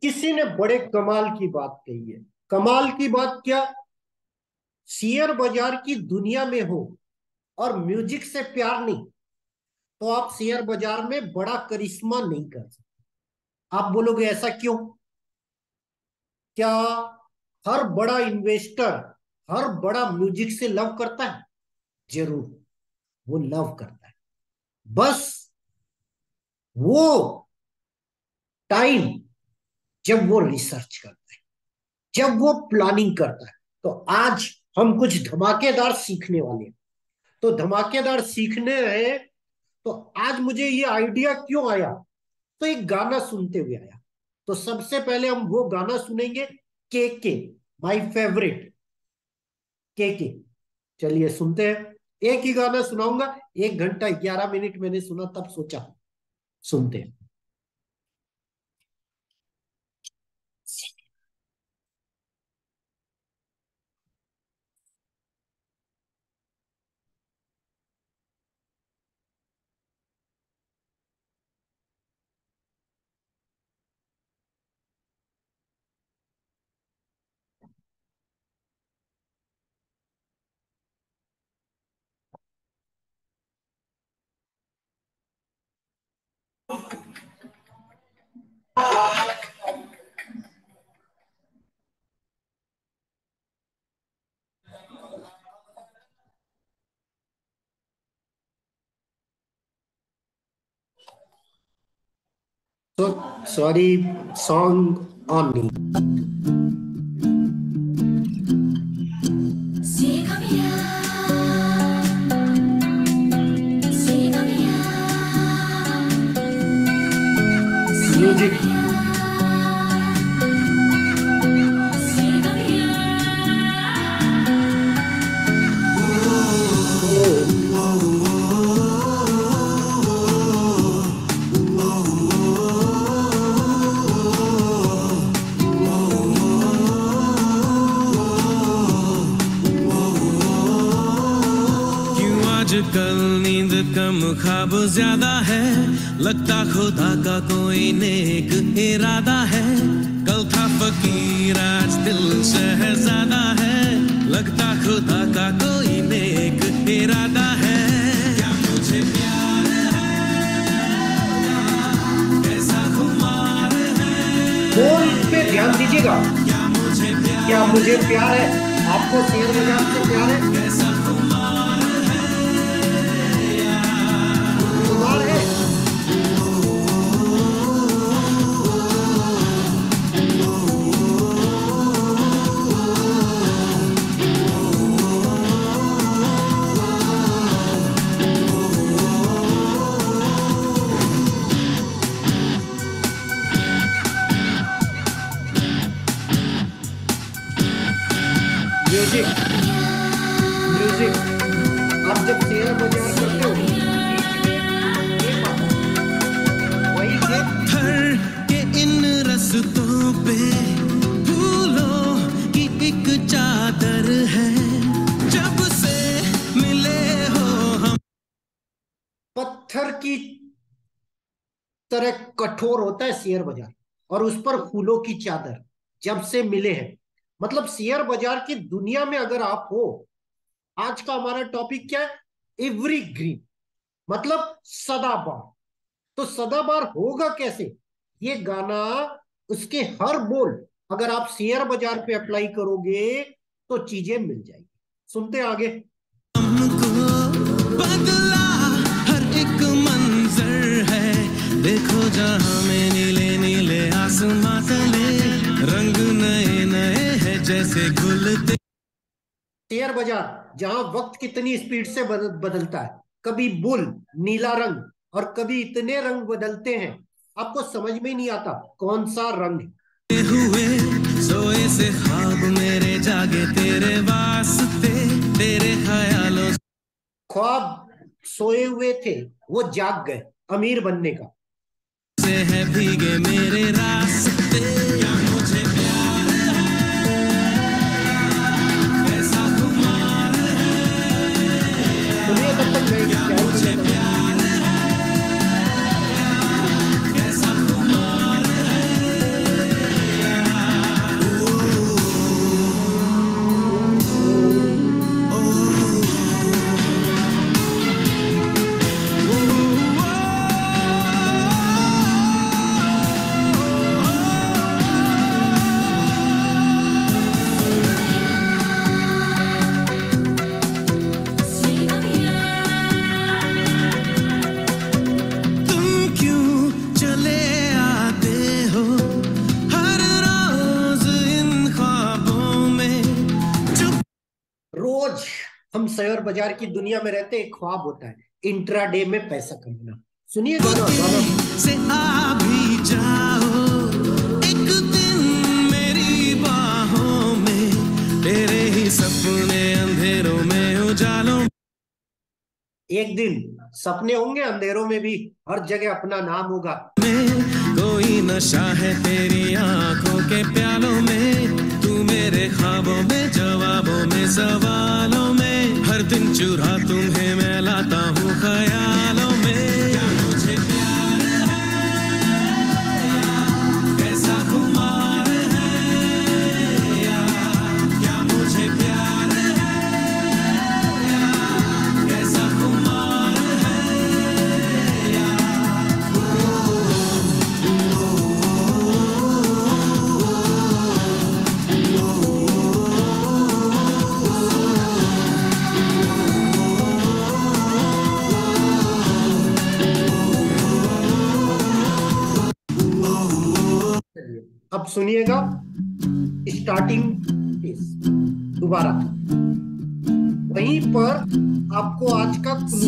किसी ने बड़े कमाल की बात कही है। कमाल की बात क्या? शेयर बाजार की दुनिया में हो और म्यूजिक से प्यार नहीं, तो आप शेयर बाजार में बड़ा करिश्मा नहीं कर सकते। आप बोलोगे ऐसा क्यों? क्या हर बड़ा इन्वेस्टर, हर बड़ा म्यूजिक से लव करता है? जरूर, वो लव करता है। बस वो टाइम जब वो रिसर्च करता है, जब वो प्लानिंग करता है। तो आज हम कुछ धमाकेदार सीखने वाले हैं। तो धमाकेदार सीखने हैं। तो आज मुझे ये आइडिया क्यों आया? तो एक गाना सुनते हुए आया। तो सबसे पहले हम वो गाना सुनेंगे, के माय फेवरेट के। चलिए सुनते हैं। एक ही गाना सुनाऊंगा, 1 घंटा 11 मिनट मैंने सुना, तब सोचा सुनते हैं। तो सॉरी, सॉन्ग ऑन नहीं। म्यूजिक। आजकल नींद कम ख्वाब ज्यादा है, लगता खुदा का कोई नेक इरादा है। कल था फकीर आज दिल शहजादा है, लगता खुदा का कोई नेक इरादा है। क्या मुझे प्यार है, कैसा खुमार है। बोल पे ध्यान दीजिएगा। क्या मुझे प्यार है? आपको शेयर बाजार से प्यार है? कैसा खुमार खुमार है? म्यूजिक। म्यूजिक। आप जब शेयर बाजार करते हो, बीच में गेम आता है। वही गेम। पत्थर के इन रस्तों पे फूलों की एक चादर है, जब से मिले हो हम। पत्थर की तरह कठोर होता है शेयर बाजार, और उस पर फूलों की चादर जब से मिले हैं। मतलब शेयर बाजार की दुनिया में अगर आप हो, आज का हमारा टॉपिक क्या है? एवरीग्रीन, मतलब सदाबहार। तो सदाबहार होगा कैसे? ये गाना, उसके हर बोल अगर आप शेयर बाजार पे अप्लाई करोगे तो चीजें मिल जाएगी। सुनते हैं आगे। हमको बदला हर एक मंजर है, देखो जहां में नीले नीले आसमां तले, रंग नए नए हैं जैसे खुलते। शेयर बाजार जहां वक्त कितनी स्पीड से बदलता है। कभी बुल नीला रंग, और कभी इतने रंग बदलते हैं आपको समझ में ही नहीं आता कौन सा रंग है। हुए सोए से ख्वाब मेरे जागे तेरे वास्ते, तेरे ख्यालों ख्वाब सोए हुए थे, वो जाग गए अमीर बनने का। से है भीगे मेरे रास्ते। क्या मुझे प्यार है, कैसा खुमार है। सुनिए तब तक मैं क्या मुझे प्यार है, कैसा खुमार है। शेयर बाजार की दुनिया में रहते एक ख्वाब होता है इंट्राडे में पैसा कमाना। सुनिए गाना गाना से आ भी जाओ एक दिन मेरी बाहों में, तेरे ही सपने अंधेरों में उजालों। एक दिन सपने होंगे अंधेरों में भी, हर जगह अपना नाम होगा। कोई नशा है तेरी आंखों के प्यालों में, तू मेरे ख्वाबों में, जवाबों में, सवालों में, हर दिन चुरा तुम्हें मैं लाता हूँ ख्यालों में। क्या मुझे प्यार है कैसा खुमार है या, क्या मुझे प्यार है कैसा खुमार है या। अब सुनिएगा स्टार्टिंग दोबारा, वहीं पर आपको आज का क्लू।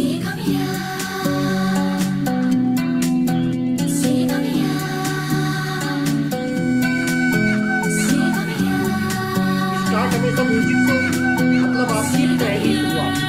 स्टार्ट हमेशा म्यूजिक से, मतलब आपकी पहली शुरुआत।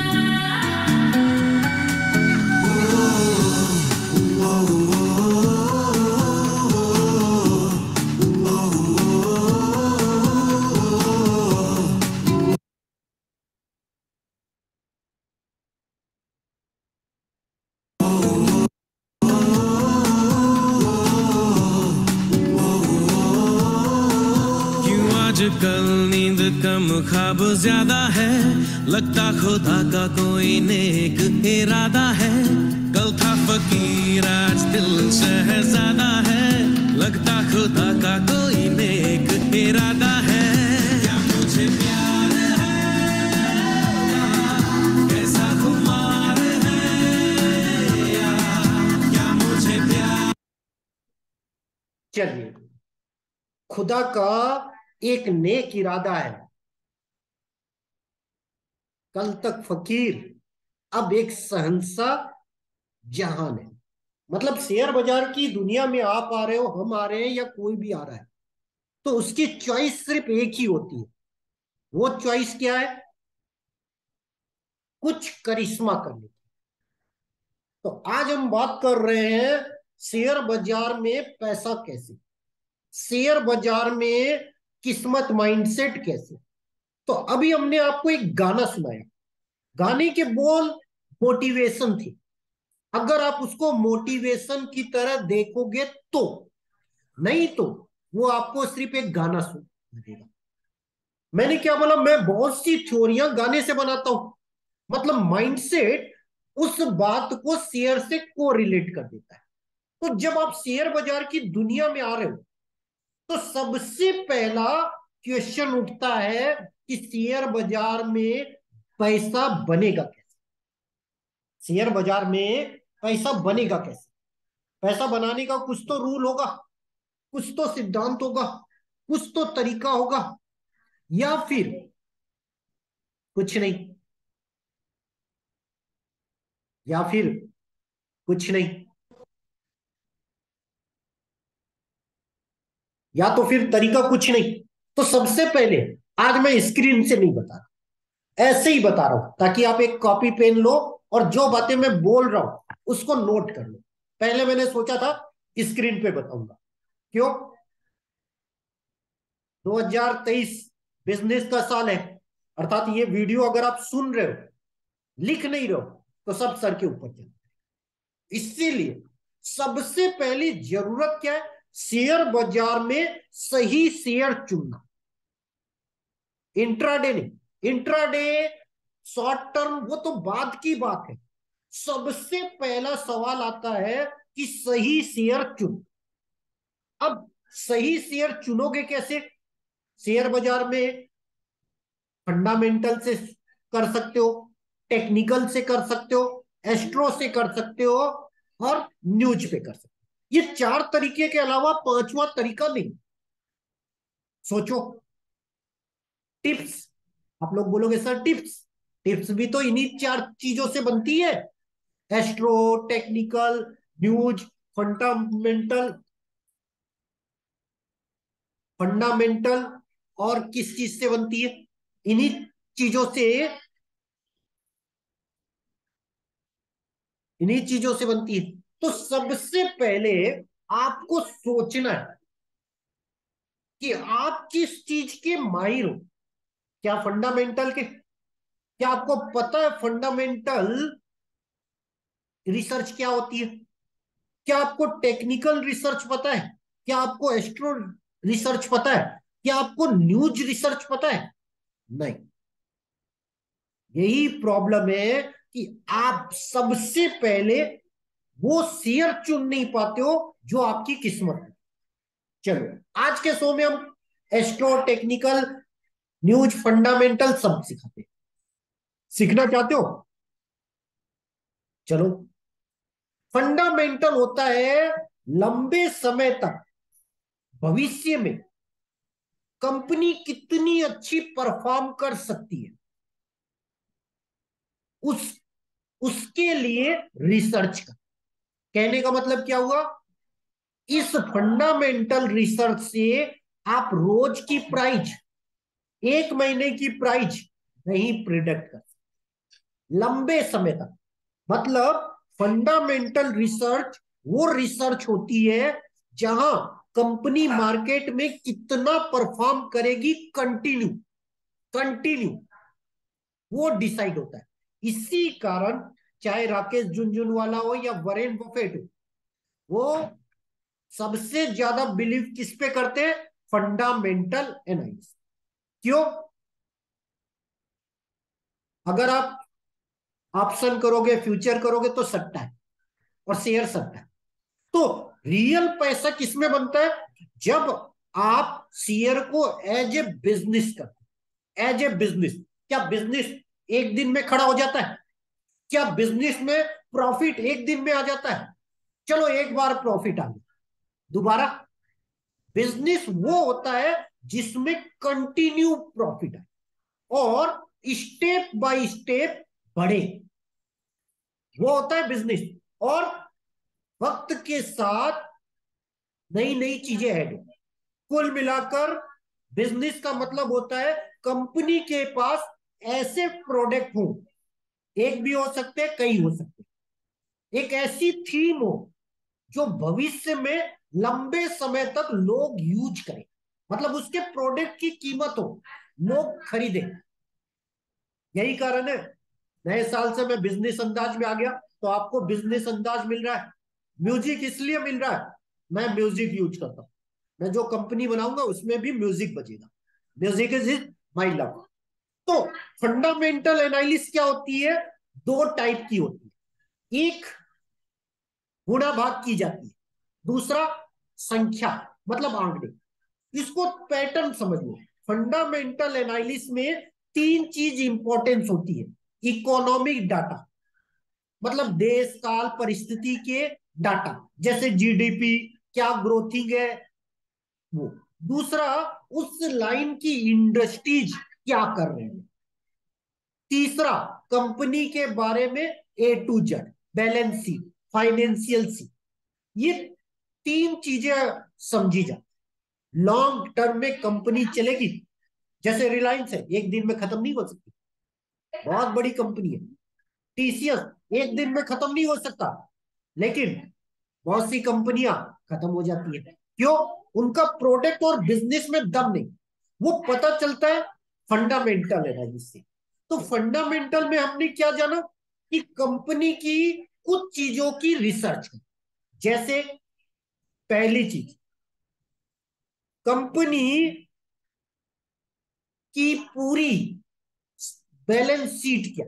आजकल नींद कम ख्वाब ज्यादा है, लगता खुदा का कोई नेक इरादा है। कल था फकीर आज दिल शहजादा है, लगता खुदा का कोई नेक इरादा है। क्या मुझे प्यार है कैसा खुमार है या, क्या मुझे प्यार। चलिए, खुदा का एक नेक इरादा है, कल तक फकीर अब एक शहंशाह जहान है। मतलब शेयर बाजार की दुनिया में आप आ रहे हो, हम आ रहे हैं, या कोई भी आ रहा है, तो उसकी चॉइस सिर्फ एक ही होती है। वो चॉइस क्या है? कुछ करिश्मा करने की। तो आज हम बात कर रहे हैं शेयर बाजार में पैसा कैसे, शेयर बाजार में किस्मत माइंडसेट कैसे। तो अभी हमने आपको एक गाना सुनाया, गाने के बोल मोटिवेशन थे। अगर आप उसको मोटिवेशन की तरह देखोगे तो, नहीं तो वो आपको सिर्फ एक गाना सुन लगेगा। मैंने क्या बोला, मैं बहुत सी थ्योरियां गाने से बनाता हूं, मतलब माइंडसेट उस बात को शेयर से को रिलेट कर देता है। तो जब आप शेयर बाजार की दुनिया में आ रहे हो, तो सबसे पहला क्वेश्चन उठता है कि शेयर बाजार में पैसा बनेगा कैसे। शेयर बाजार में पैसा बनेगा कैसे? पैसा बनाने का कुछ तो रूल होगा, कुछ तो सिद्धांत होगा, कुछ तो तरीका होगा, या फिर कुछ नहीं, या फिर कुछ नहीं, या तो फिर तरीका कुछ नहीं। तो सबसे पहले आज मैं स्क्रीन से नहीं बता रहा, ऐसे ही बता रहा हूं, ताकि आप एक कॉपी पेन लो और जो बातें मैं बोल रहा हूं उसको नोट कर लो। पहले मैंने सोचा था स्क्रीन पे बताऊंगा, क्यों? 2023 बिजनेस का साल है, अर्थात ये वीडियो अगर आप सुन रहे हो, लिख नहीं रहे हो, तो सब सर के ऊपर चल। इसीलिए सबसे पहली जरूरत क्या है? शेयर बाजार में सही शेयर चुनना। इंट्राडे नहीं, इंट्राडे शॉर्ट टर्म वो तो बाद की बात है। सबसे पहला सवाल आता है कि सही शेयर चुन। अब सही शेयर चुनोगे कैसे? शेयर बाजार में फंडामेंटल से कर सकते हो, टेक्निकल से कर सकते हो, एस्ट्रो से कर सकते हो, और न्यूज पे कर सकते हो। ये चार तरीके के अलावा पांचवा तरीका नहीं। सोचो, टिप्स। आप लोग बोलोगे सर टिप्स, टिप्स भी तो इन्हीं 4 चीजों से बनती है। Astro, technical, news, fundamental, fundamental और किस चीज से बनती है? इन्हीं चीजों से, इन्हीं चीजों से बनती है। तो सबसे पहले आपको सोचना है कि आप किस चीज के माहिर हो। क्या फंडामेंटल के? क्या आपको पता है फंडामेंटल रिसर्च क्या होती है? क्या आपको टेक्निकल रिसर्च पता है? क्या आपको एस्ट्रो रिसर्च पता है? क्या आपको न्यूज रिसर्च पता है? नहीं। यही प्रॉब्लम है कि आप सबसे पहले वो शेयर चुन नहीं पाते हो जो आपकी किस्मत है। चलो, आज के शो में हम एस्ट्रो, टेक्निकल, न्यूज, फंडामेंटल सब सिखाते हैं। सीखना चाहते हो? चलो। फंडामेंटल होता है लंबे समय तक भविष्य में कंपनी कितनी अच्छी परफॉर्म कर सकती है, उस उसके लिए रिसर्च का। कहने का मतलब क्या हुआ? इस फंडामेंटल रिसर्च से आप रोज की प्राइस, एक महीने की प्राइस नहीं प्रिडिक्ट कर सकते लंबे समय तक। मतलब फंडामेंटल रिसर्च वो रिसर्च होती है जहां कंपनी मार्केट में कितना परफॉर्म करेगी कंटिन्यू, कंटिन्यू वो डिसाइड होता है। इसी कारण चाहे राकेश झुनझुनवाला हो या वरेन बफेट हो, वो सबसे ज्यादा बिलीव किस पे करते हैं? Fundamental analysis. क्यों? अगर आप ऑप्शन करोगे, फ्यूचर करोगे तो सट्टा है, और शेयर सट्टा है। तो रियल पैसा किसमें बनता है? जब आप शेयर को एज ए बिजनेस करते, एज ए बिजनेस। क्या बिजनेस एक दिन में खड़ा हो जाता है? क्या बिजनेस में प्रॉफिट एक दिन में आ जाता है? चलो, एक बार प्रॉफिट आ गया, दोबारा? बिजनेस वो होता है जिसमें कंटिन्यू प्रॉफिट है और स्टेप बाय स्टेप बढ़े, वो होता है बिजनेस। और वक्त के साथ नई नई चीजें ऐड हो। कुल मिलाकर बिजनेस का मतलब होता है कंपनी के पास ऐसे प्रोडक्ट हो, एक भी हो सकते, कई हो सकते, एक ऐसी थीम हो जो भविष्य में लंबे समय तक लोग यूज करें, मतलब उसके प्रोडक्ट की कीमत हो, लोग खरीदे। यही कारण है नए साल से मैं बिजनेस अंदाज में आ गया, तो आपको बिजनेस अंदाज मिल रहा है। म्यूजिक इसलिए मिल रहा है, मैं म्यूजिक यूज करता हूं। मैं जो कंपनी बनाऊंगा उसमें भी म्यूजिक बजेगा। Music is my love. तो फंडामेंटल एनालिसिस क्या होती है? 2 टाइप की होती है। एक गुणा भाग की जाती है, दूसरा संख्या, मतलब आंकड़े। इसको पैटर्न समझ लो। फंडामेंटल एनालिसिस में 3 चीज इंपॉर्टेंस होती है। इकोनॉमिक डाटा, मतलब देश काल परिस्थिति के डाटा, जैसे जीडीपी क्या ग्रोथिंग है वो। दूसरा, उस लाइन की इंडस्ट्रीज क्या कर रही है। तीसरा, कंपनी के बारे में A to Z, balance sheet, financial sheet. ये 3 चीजें समझी जा। लॉन्ग टर्म में कंपनी चलेगी, जैसे रिलायंस है, एक दिन में खत्म नहीं हो सकती, बहुत बड़ी कंपनी है। टीसीएस एक दिन में खत्म नहीं हो सकता, लेकिन बहुत सी कंपनियां खत्म हो जाती है। क्यों? उनका प्रोडक्ट और बिजनेस में दम नहीं। वो पता चलता है फंडामेंटल एनालिसिस से। तो फंडामेंटल में हमने क्या जाना कि कंपनी की कुछ चीजों की रिसर्च की। जैसे पहली चीज, कंपनी की पूरी बैलेंस शीट क्या,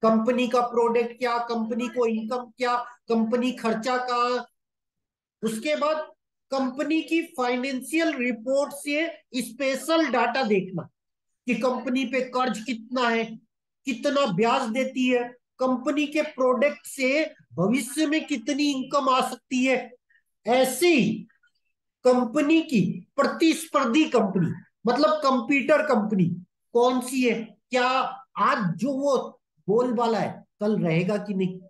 कंपनी का प्रोडक्ट क्या, कंपनी को इनकम क्या, कंपनी खर्चा कहाँ। उसके बाद कंपनी की फाइनेंशियल रिपोर्ट से स्पेशल डाटा देखना कि कंपनी पे कर्ज कितना है, कितना ब्याज देती है, कंपनी के प्रोडक्ट से भविष्य में कितनी इनकम आ सकती है। ऐसे ही कंपनी की प्रतिस्पर्धी कंपनी, मतलब कंपीटर कंपनी कौन सी है, क्या आज जो वो बोलबाला है कल रहेगा कि नहीं।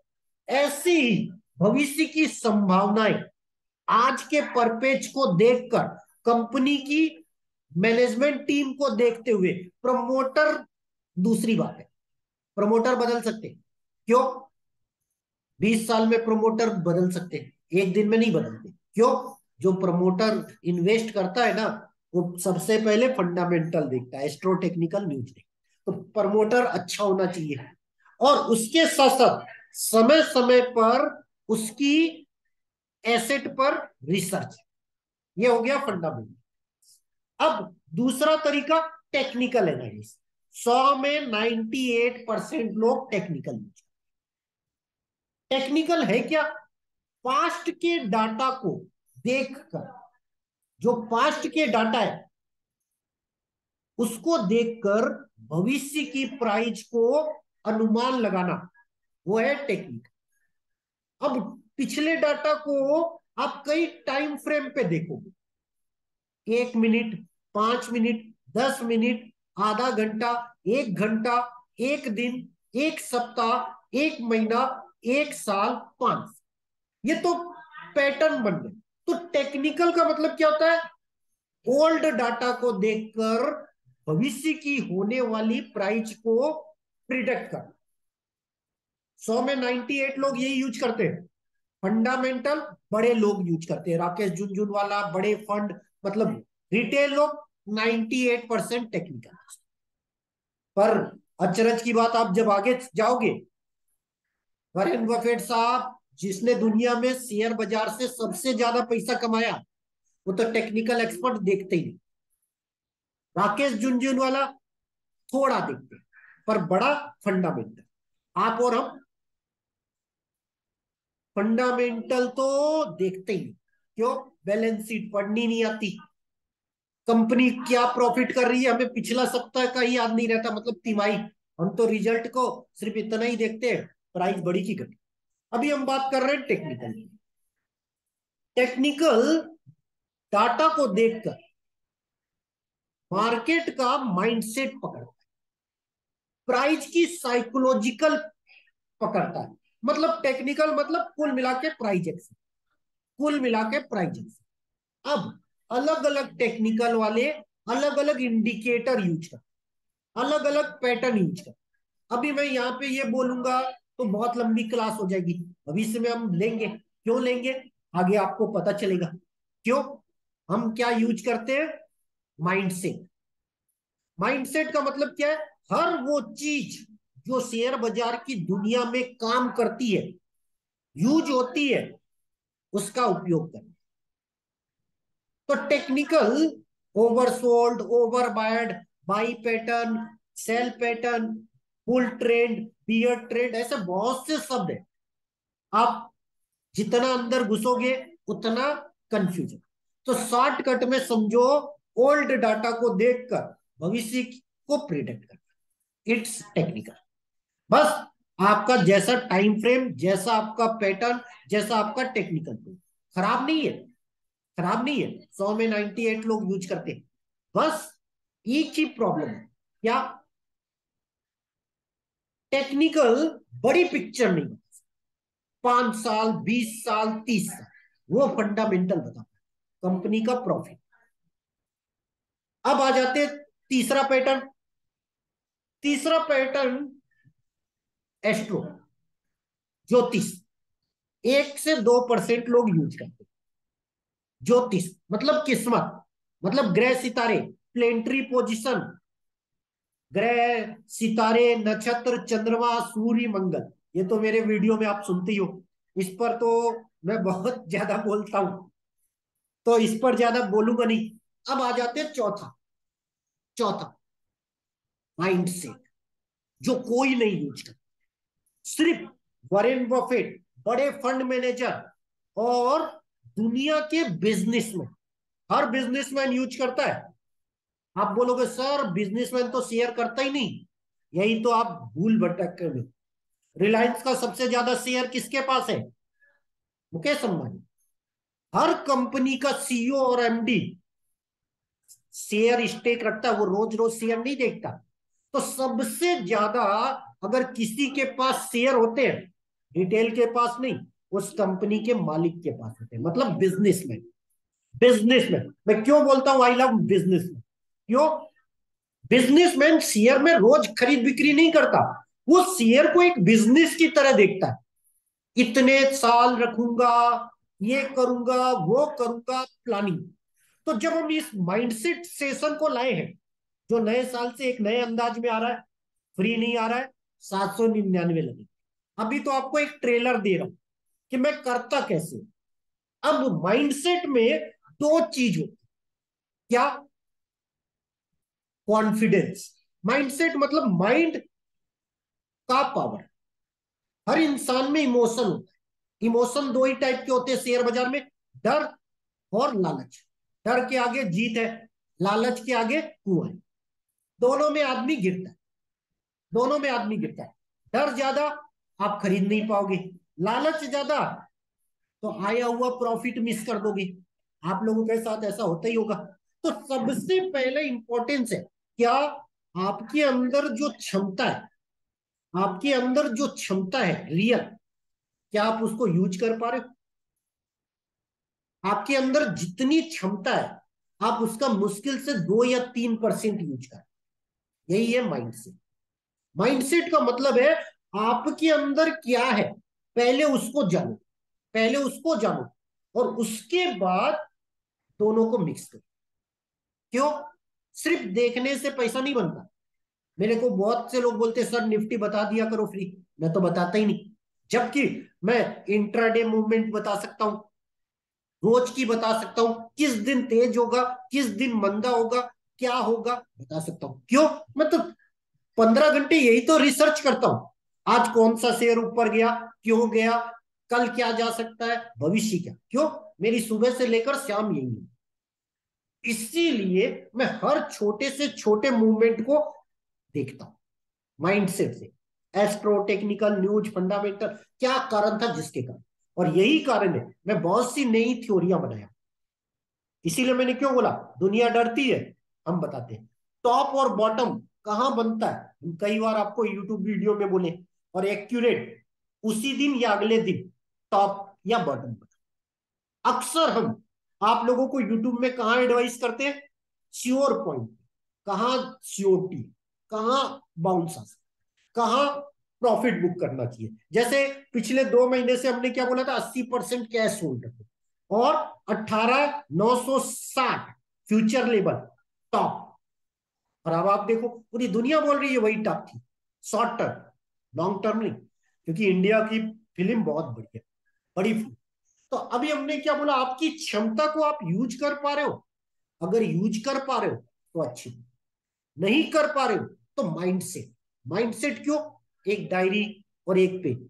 ऐसी ही भविष्य की संभावनाएं आज के परपेज को देखकर, कंपनी की मैनेजमेंट टीम को देखते हुए प्रमोटर, दूसरी बात है प्रमोटर बदल सकते हैं। क्यों? 20 साल में प्रमोटर बदल सकते हैं, एक दिन में नहीं बदलते। क्यों? जो प्रमोटर इन्वेस्ट करता है ना, वो सबसे पहले फंडामेंटल देखता है, एस्ट्रो टेक्निकल न्यूज देखता है। तो प्रमोटर अच्छा होना चाहिए, और उसके साथ साथ समय समय पर उसकी एसेट पर रिसर्च। ये हो गया फंडामेंटल। अब दूसरा तरीका, टेक्निकल एनालिसिस। 100 में 98% लोग टेक्निकल यूज। टेक्निकल है क्या? पास्ट के डाटा को देखकर, जो पास्ट के डाटा है उसको देखकर भविष्य की प्राइस को अनुमान लगाना, वो है टेक्निक। अब पिछले डाटा को आप कई टाइम फ्रेम पे देखोगे, 1 मिनट, 5 मिनट, 10 मिनट, आधा घंटा, 1 घंटा, एक दिन, एक सप्ताह, एक महीना, एक साल, 5, ये तो पैटर्न बन गए। तो टेक्निकल का मतलब क्या होता है? ओल्ड डाटा को देखकर भविष्य की होने वाली प्राइस को प्रिडिक्ट कर। 100 में 98 लोग यही यूज करते हैं। फंडामेंटल बड़े लोग यूज करते हैं, राकेश झुनझुनवाला, बड़े फंड, मतलब रिटेल लोग 98% टेक्निकल। पर अचरज की बात, आप जब आगे जाओगे, वॉरेन बफेट साहब जिसने दुनिया में शेयर बाजार से सबसे ज्यादा पैसा कमाया, वो तो टेक्निकल एक्सपर्ट देखते ही नहीं। राकेश झुनझुनवाला थोड़ा देखते हैं, पर बड़ा फंडामेंटल। आप और हम फंडामेंटल तो देखते ही नहीं। क्यों? बैलेंस शीट पढ़नी नहीं आती, कंपनी क्या प्रॉफिट कर रही है हमें पिछला सप्ताह का ही याद नहीं रहता, मतलब तिमाही। हम तो रिजल्ट को सिर्फ इतना ही देखते हैं, प्राइस बढ़ी की घटी। अभी हम बात कर रहे हैं टेक्निकल। टेक्निकल डाटा को देखकर मार्केट का माइंडसेट पकड़ता है, प्राइस की साइकोलॉजिकल पकड़ता है। मतलब टेक्निकल मतलब कुल मिला के प्राइस एक्शन, कुल मिला के प्राइस एक्शन। अब अलग अलग टेक्निकल वाले अलग अलग इंडिकेटर यूज करते, अलग अलग पैटर्न यूज करते। अभी मैं यहाँ पे ये बोलूंगा तो बहुत लंबी क्लास हो जाएगी, भविष्य में हम लेंगे। क्यों लेंगे? आगे आपको पता चलेगा क्यों। हम क्या यूज करते हैं? माइंडसेट। माइंडसेट का मतलब क्या है? हर वो चीज जो शेयर बाजार की दुनिया में काम करती है, यूज होती है, उसका उपयोग करना। तो technical, oversold, overbought, buy pattern, sell pattern, bull trend, bear trend, ऐसे बहुत से शब्द है। आप जितना अंदर घुसोगे उतना कंफ्यूजन। तो शॉर्टकट में समझो, ओल्ड डाटा को देखकर भविष्य को प्रिडिक्ट करना, इट्स टेक्निकल। बस आपका जैसा टाइम फ्रेम, जैसा आपका पैटर्न, जैसा आपका टेक्निकल टूल, खराब नहीं है, खराब नहीं है। 100 में 98 लोग यूज करते हैं। बस एक ही प्रॉब्लम है, क्या? टेक्निकल बड़ी पिक्चर नहीं, 5 साल, 20 साल, 30 साल, वो फंडामेंटल बताता है कंपनी का प्रॉफिट। अब आ जाते हैं तीसरा पैटर्न। तीसरा पैटर्न एस्ट्रो, ज्योतिष। 1 से 2% लोग यूज करते हैं। ज्योतिष मतलब किस्मत, मतलब ग्रह सितारे, प्लेनेटरी पोजीशन, ग्रह सितारे, नक्षत्र, चंद्रमा, सूर्य, मंगल। ये तो मेरे वीडियो में आप सुनते ही हो, इस पर तो मैं बहुत ज्यादा बोलता हूं, तो इस पर ज्यादा बोलूंगा नहीं। अब आ जाते हैं चौथा। चौथा माइंडसेट, जो कोई नहीं यूज करता, सिर्फ वॉरेन बफेट, बड़े फंड मैनेजर और दुनिया के बिजनेसमैन, हर बिजनेसमैन यूज करता है। आप बोलोगे सर बिजनेसमैन तो शेयर करता ही नहीं, यही तो आप भूल भटक में। रिलायंस का सबसे ज्यादा शेयर किसके पास है? मुकेश अंबानी। हर कंपनी का सीईओ और एमडी शेयर स्टेक रखता है, वो रोज रोज शेयर नहीं देखता। तो सबसे ज्यादा अगर किसी के पास शेयर होते हैं, रिटेल के पास नहीं, उस कंपनी के मालिक के पास होते हैं, मतलब बिजनेसमैन। बिजनेसमैन, मैं क्यों बोलता हूं आई लव बिजनेसमैन? क्यों? बिजनेसमैन शेयर में रोज खरीद बिक्री नहीं करता, वो शेयर को एक बिजनेस की तरह देखता है। इतने साल रखूंगा, ये करूंगा, वो करूंगा, प्लानिंग। तो जब हम इस माइंडसेट सेशन को लाए हैं, जो नए साल से एक नए अंदाज में आ रहा है, फ्री नहीं आ रहा है, 799 लगे। अभी तो आपको एक ट्रेलर दे रहा हूं कि मैं करता कैसे। अब माइंडसेट में दो चीज होती, क्या? कॉन्फिडेंस। माइंडसेट मतलब माइंड का पावर। हर इंसान में इमोशन होता है। इमोशन दो ही टाइप के होते हैं शेयर बाजार में, डर और लालच। डर के आगे जीत है, लालच के आगे कुआं है। दोनों में आदमी गिरता है, दोनों में आदमी गिरता है। डर ज्यादा, आप खरीद नहीं पाओगे। लालच ज्यादा, तो आया हुआ प्रॉफिट मिस कर दोगे। आप लोगों के साथ ऐसा होता ही होगा। तो सबसे पहले इंपॉर्टेंस है, क्या आपके अंदर जो क्षमता है, आपके अंदर जो क्षमता है रियल, क्या आप उसको यूज कर पा रहे हो? आपके अंदर जितनी क्षमता है, आप उसका मुश्किल से 2 या 3% यूज कर। यही है माइंडसेट। माइंडसेट का मतलब है आपके अंदर क्या है, पहले उसको जानो, पहले उसको जानो, और उसके बाद दोनों को मिक्स करो। क्यों? सिर्फ देखने से पैसा नहीं बनता। मेरे को बहुत से लोग बोलते हैं सर निफ्टी बता दिया करो फ्री, मैं तो बताता ही नहीं। जबकि मैं इंट्राडे मूवमेंट बता सकता हूं, रोज की बता सकता हूं, किस दिन तेज होगा, किस दिन मंदा होगा, क्या होगा बता सकता हूं। क्यों? मैं तो 15 घंटे यही तो रिसर्च करता हूं। आज कौन सा शेयर ऊपर गया, क्यों गया, कल क्या जा सकता है, भविष्य क्या। क्यों? मेरी सुबह से लेकर शाम यही है। इसीलिए मैं हर छोटे से छोटे मूवमेंट को देखता हूं माइंडसेट से। एस्ट्रो, टेक्निकल, न्यूज, फंडामेंटल, क्या कारण था जिसके कारण। और यही कारण है मैं बहुत सी नई थ्योरियां बनाया। इसीलिए मैंने क्यों बोला दुनिया डरती है, हम बताते हैं। टॉप और बॉटम कहां बनता है, हम कई बार आपको यूट्यूब वीडियो में बोले, और एक्यूरेट उसी दिन या अगले दिन टॉप या बॉटम बना। अक्सर हम आप लोगों को यूट्यूब में कहां एडवाइस करते हैं, श्योर पॉइंट, कहां सीओटी, कहां बाउंस, कहां प्रॉफिट बुक करना चाहिए। जैसे पिछले 2 महीने से हमने क्या बोला था, 80% कैश होल्ड रखो, और 18,960 फ्यूचर लेवल टॉप। और अब आप देखो पूरी दुनिया बोल रही है वही टॉप थी, शॉर्ट टर्म, लॉन्ग टर्म नहीं, क्योंकि इंडिया की फिल्म बहुत बड़ी है, बड़ी फिल्म। तो अभी हमने क्या बोला, आपकी क्षमता को आप यूज कर पा रहे हो, अगर यूज कर पा रहे हो तो अच्छी, नहीं कर पा रहे हो तो माइंडसेट। माइंडसेट क्यों? एक डायरी और एक पेन।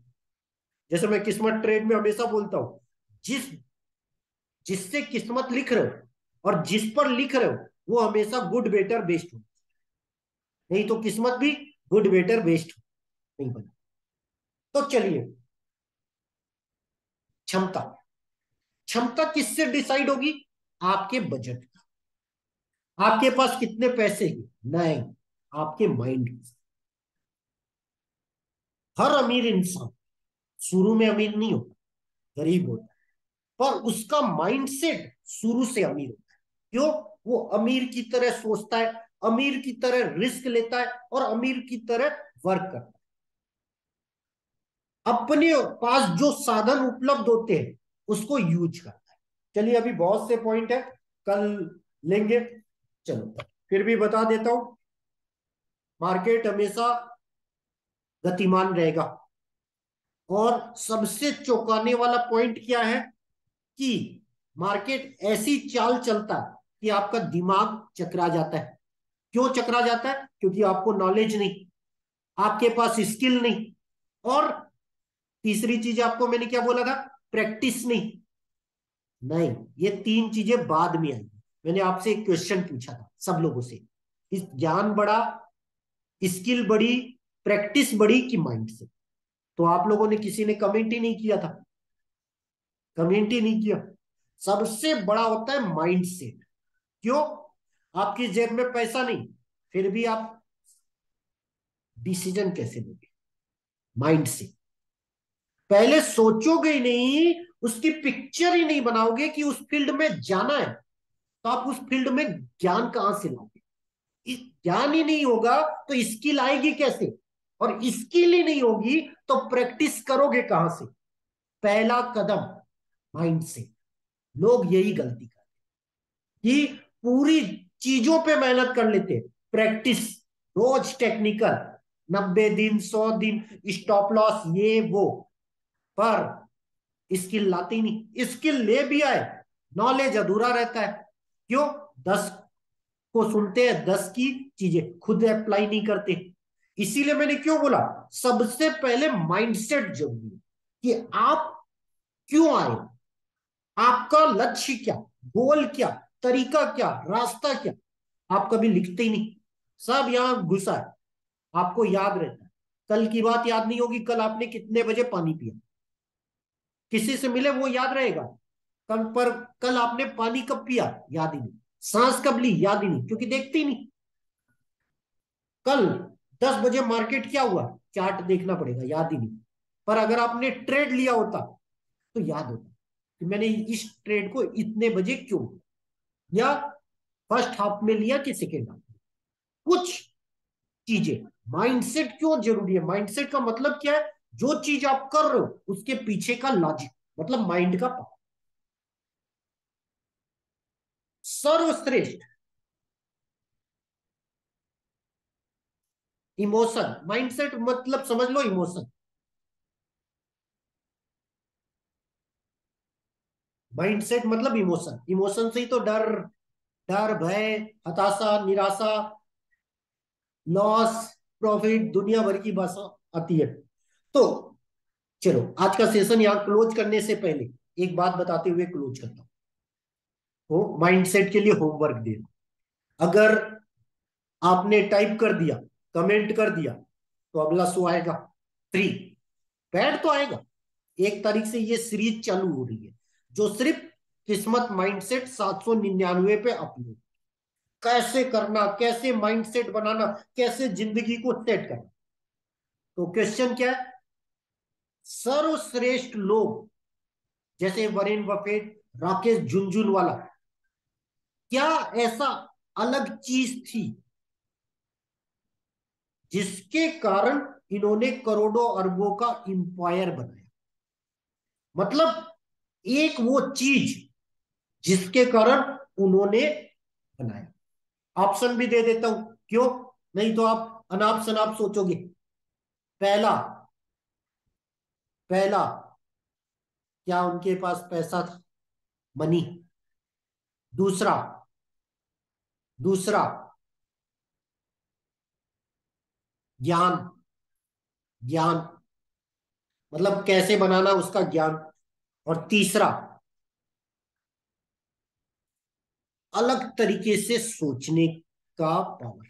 जैसे मैं किस्मत ट्रेड में हमेशा बोलता हूं, जिस जिससे किस्मत लिख रहे हो और जिस पर लिख रहे हो वो हमेशा गुड बेटर बेस्ट हो, नहीं तो किस्मत भी गुड बेटर बेस्ट नहीं बना। तो चलिए, क्षमता। क्षमता किससे डिसाइड होगी? आपके बजट, आपके पास कितने पैसे हैं, नहीं, आपके माइंड। हर अमीर इंसान शुरू में अमीर नहीं होता, गरीब होता है, पर उसका माइंडसेट शुरू से अमीर होता है। क्यों? वो अमीर की तरह सोचता है, अमीर की तरह रिस्क लेता है, और अमीर की तरह वर्क करता है। अपने पास जो साधन उपलब्ध होते हैं उसको यूज करता है। चलिए, अभी बहुत से पॉइंट है, कल लेंगे। चलो, फिर भी बता देता हूं, मार्केट हमेशा गतिमान रहेगा। और सबसे चौंकाने वाला पॉइंट क्या है कि मार्केट ऐसी चाल चलता है कि आपका दिमाग चकरा जाता है। क्यों चकरा जाता है? क्योंकि आपको नॉलेज नहीं, आपके पास स्किल नहीं, और तीसरी चीज आपको मैंने क्या बोला था, प्रैक्टिस नहीं। नहीं, ये तीन चीजें बाद में आई। मैंने आपसे एक क्वेश्चन पूछा था सब लोगों से, इस ज्ञान बड़ा, स्किल बड़ी, प्रैक्टिस बड़ी कि माइंड से? तो आप लोगों ने किसी ने कमेंट ही नहीं किया था, कमेंट ही नहीं किया। सबसे बड़ा होता है माइंड सेट। क्यों? आपकी जेब में पैसा नहीं, फिर भी आप डिसीजन कैसे लोगे? माइंड से। पहले सोचोगे ही नहीं, उसकी पिक्चर ही नहीं बनाओगे कि उस फील्ड में जाना है, तो आप उस फील्ड में ज्ञान कहां से लाओगे? ज्ञान ही नहीं होगा तो स्किल आएगी कैसे? और स्किल ही नहीं होगी तो प्रैक्टिस करोगे कहां से? पहला कदम माइंड से। लोग यही गलती करते कि पूरी चीजों पे मेहनत कर लेते, प्रैक्टिस रोज टेक्निकल, 90 दिन 100 दिन स्टॉप लॉस ये वो, पर स्किल लाते ही नहीं। स्किल ले भी आए, नॉलेज अधूरा रहता है। क्यों? 10 को सुनते हैं, 10 की चीजें खुद अप्लाई नहीं करते। इसीलिए मैंने क्यों बोला सबसे पहले माइंडसेट जरूरी है कि आप क्यों आए, आपका लक्ष्य क्या, गोल क्या, तरीका क्या, रास्ता क्या। आप कभी लिखते ही नहीं, सब यहां घुसा है, आपको याद रहता है। कल की बात याद नहीं होगी, कल आपने कितने बजे पानी पिया, किसी से मिले वो याद रहेगा। कल पर कल आपने पानी कब पिया याद ही नहीं, सांस कब ली याद ही नहीं, क्योंकि देखते ही नहीं। कल 10 बजे मार्केट क्या हुआ, चार्ट देखना पड़ेगा, याद ही नहीं। पर अगर आपने ट्रेड लिया होता तो याद होता कि मैंने इस ट्रेड को इतने बजे क्यों, या फर्स्ट हाफ में लिया कि सेकेंड हाफ में। कुछ चीजें, माइंडसेट क्यों जरूरी है? माइंडसेट का मतलब क्या है? जो चीज आप कर रहे हो उसके पीछे का लॉजिक, मतलब माइंड का पावर। सर्वश्रेष्ठ इमोशन, माइंडसेट मतलब समझ लो इमोशन। माइंडसेट मतलब इमोशन, इमोशन से ही तो डर, डर भय, हताशा, निराशा, लॉस, प्रॉफिट, दुनिया भर की भाषा आती है। तो चलो आज का सेशन यहां क्लोज करने से पहले एक बात बताते हुए क्लोज करता हूं। वो माइंडसेट के लिए होमवर्क दे रहा हूं। अगर आपने टाइप कर दिया, कमेंट कर दिया, तो अगला शो आएगा फ्री, पैड तो आएगा। 1 तारीख से ये सीरीज चालू हो रही है जो सिर्फ किस्मत माइंडसेट 799 पे अपलोड, कैसे करना, कैसे माइंडसेट बनाना, कैसे जिंदगी को सेट करना। तो क्वेश्चन क्या है? सर्वश्रेष्ठ लोग जैसे वरेन बफेट, राकेश झुनझुनवाला, क्या ऐसा अलग चीज थी जिसके कारण इन्होंने करोड़ों अरबों का इंपायर बनाया? मतलब एक वो चीज जिसके कारण उन्होंने बनाया। ऑप्शन भी दे देता हूं, क्यों? नहीं तो आप अनाप शनाप सोचोगे। पहला, पहला, क्या उनके पास पैसा था, मनी? दूसरा, दूसरा, ज्ञान, ज्ञान, मतलब कैसे बनाना उसका ज्ञान। और तीसरा, अलग तरीके से सोचने का पावर,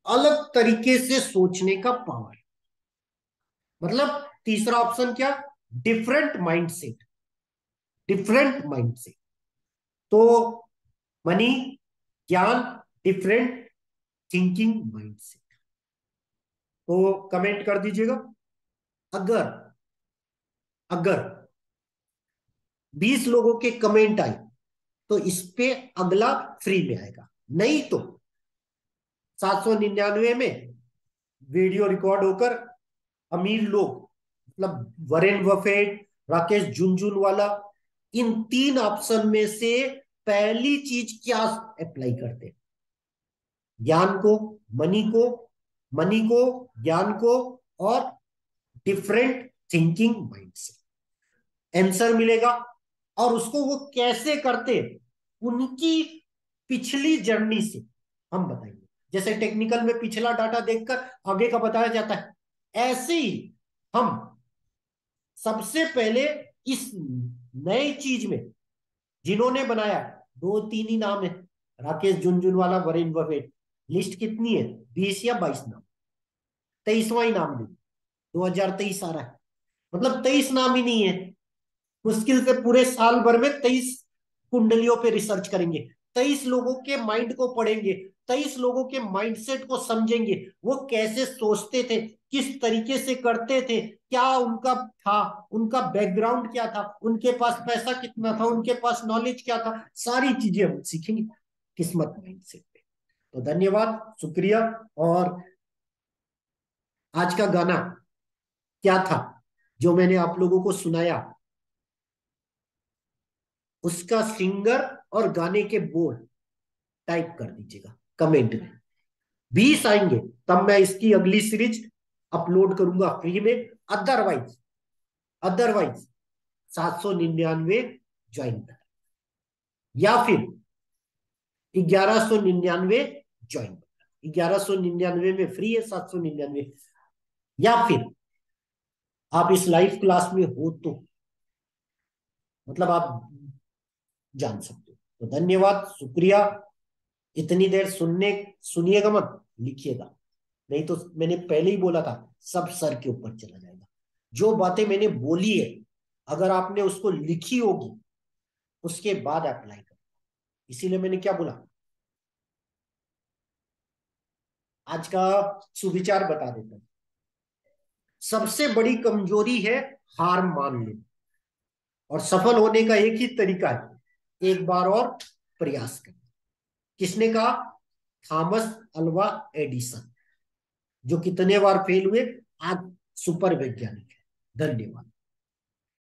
अलग तरीके से सोचने का पावर। मतलब तीसरा ऑप्शन क्या? Different mindset, different mindset. तो मनी, ज्ञान, डिफरेंट थिंकिंग माइंडसेट। तो कमेंट कर दीजिएगा। अगर अगर 20 लोगों के कमेंट आए तो इस पे अगला फ्री में आएगा, नहीं तो 799 में वीडियो रिकॉर्ड होकर अमीर लोग, मतलब वरेन बफेट, राकेश झुनझुनवाला, इन 3 ऑप्शन में से पहली चीज क्या अप्लाई करते हैं? ज्ञान को, मनी को, मनी को, ज्ञान को, और डिफरेंट थिंकिंग माइंड से आंसर मिलेगा। और उसको वो कैसे करते, उनकी पिछली जर्नी से हम बताएंगे। जैसे टेक्निकल में पिछला डाटा देखकर आगे का बताया जाता है, ऐसे ही हम सबसे पहले इस नए चीज में जिन्होंने बनाया, 2-3 ही नाम है, Rakesh Jhunjhunwala, Varane Buffett. List कितनी है? 20 या 22 नाम, 23वां ही नाम नहीं। 2023 आ रहा है, मतलब 23 नाम ही नहीं है। मुश्किल से पूरे साल भर में 23 कुंडलियों पे रिसर्च करेंगे, 23 लोगों के माइंड को पढ़ेंगे, 23 लोगों के माइंडसेट को समझेंगे, वो कैसे सोचते थे, किस तरीके से करते थे, क्या उनका था, उनका बैकग्राउंड क्या था, उनके पास पैसा कितना था, उनके पास नॉलेज क्या था, सारी चीजें हम सीखेंगे किस्मत माइंडसेट पे। तो धन्यवाद, शुक्रिया। और आज का गाना क्या था जो मैंने आप लोगों को सुनाया, उसका सिंगर और गाने के बोल टाइप कर दीजिएगा कमेंट में। 20 आएंगे तब मैं इसकी अगली सीरीज अपलोड करूंगा फ्री में। अदरवाइज अदरवाइज 799 ज्वाइन कर, या फिर 1199 ज्वाइन कर। 1199 में फ्री है, 799, या फिर आप इस लाइव क्लास में हो तो मतलब आप जान सकते हो। तो धन्यवाद, शुक्रिया। इतनी देर सुनिएगा मत, लिखिएगा, नहीं तो मैंने पहले ही बोला था सब सर के ऊपर चला जाएगा। जो बातें मैंने बोली है अगर आपने उसको लिखी होगी उसके बाद अप्लाई करो। इसीलिए मैंने क्या बोला, आज का सुविचार बता देता हूं। सबसे बड़ी कमजोरी है हार मान लेना, और सफल होने का एक ही तरीका है, एक बार और प्रयास करना। किसने कहा? थॉमस अल्वा एडिसन, जो कितने बार फेल हुए, आज सुपर वैज्ञानिक है। धन्यवाद।